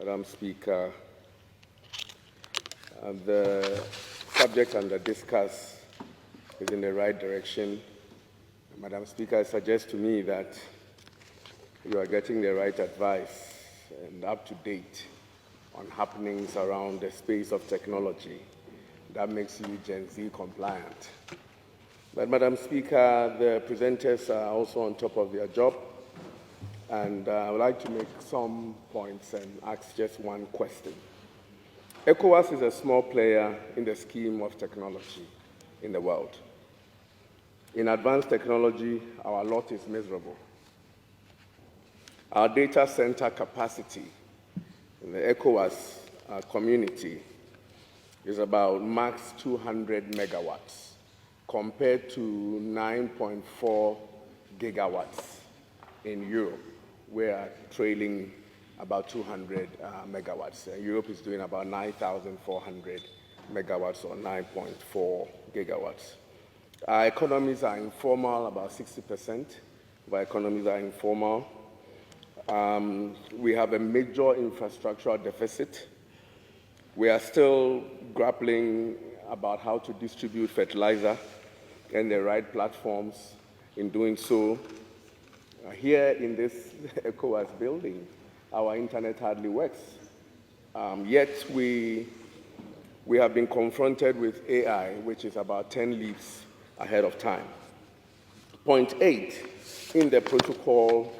Madam Speaker. The subject under discuss is in the right direction. Madam Speaker, it suggests to me that you are getting the right advice and up to date on happenings around the space of technology. That makes you Gen Z compliant. But Madam Speaker, the presenters are also on top of their job, and I would like to make some points and ask just one question. ECOWAS is a small player in the scheme of technology in the world. In advanced technology, our lot is miserable. Our data center capacity in the ECOWAS community is about max 200 megawatts compared to 9.4 gigawatts in Europe. We are trailing about 200 megawatts. Europe is doing about 9,400 megawatts or 9.4 gigawatts. Our economies are informal, about 60% of our economies are informal. We have a major infrastructural deficit. We are still grappling about how to distribute fertilizer and the right platforms in doing so. Here in this ECOWAS building, our internet hardly works. Yet we have been confronted with AI, which is about 10 leaps ahead of time. Point 8 in the protocol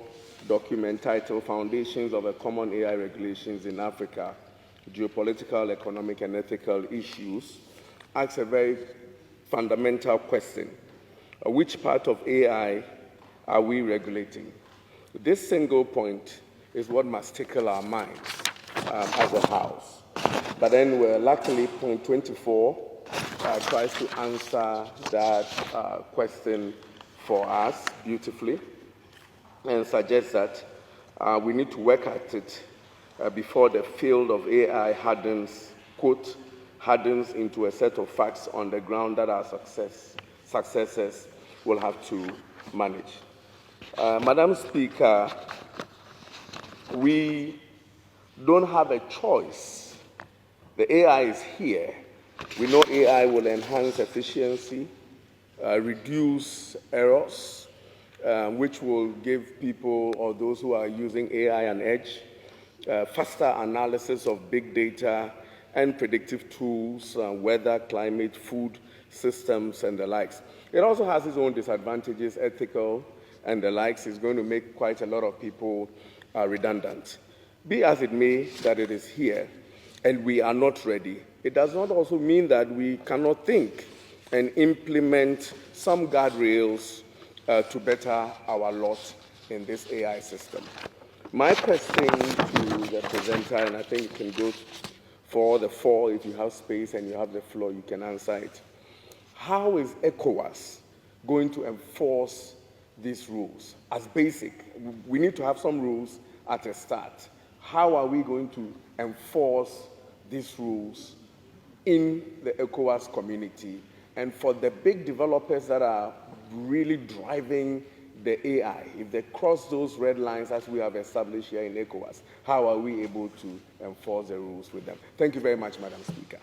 document titled Foundations of a Common AI Regulations in Africa, Geopolitical, Economic, and Ethical Issues, asks a very fundamental question. Which part of AI are we regulating? This single point is what must tickle our minds as a House. But then, luckily, point 24 tries to answer that question for us beautifully and suggests that we need to work at it before the field of AI hardens, quote, hardens into a set of facts on the ground that our successors will have to manage. Madam Speaker, we don't have a choice. The AI is here. We know AI will enhance efficiency, reduce errors, which will give people or those who are using AI an edge, faster analysis of big data and predictive tools, weather, climate, food systems, and the likes. It also has its own disadvantages, ethical and the likes. It's going to make quite a lot of people redundant. Be as it may that it is here and we are not ready, it does not also mean that we cannot think and implement some guardrails to better our lot in this AI system. My question to the presenter, and I think you can go for the four, if you have space and you have the floor, you can answer it. How is ECOWAS going to enforce these rules? As basic, we need to have some rules at the start. How are we going to enforce these rules in the ECOWAS community? And for the big developers that are really driving the AI, if they cross those red lines as we have established here in ECOWAS, how are we able to enforce the rules with them? Thank you very much, Madam Speaker.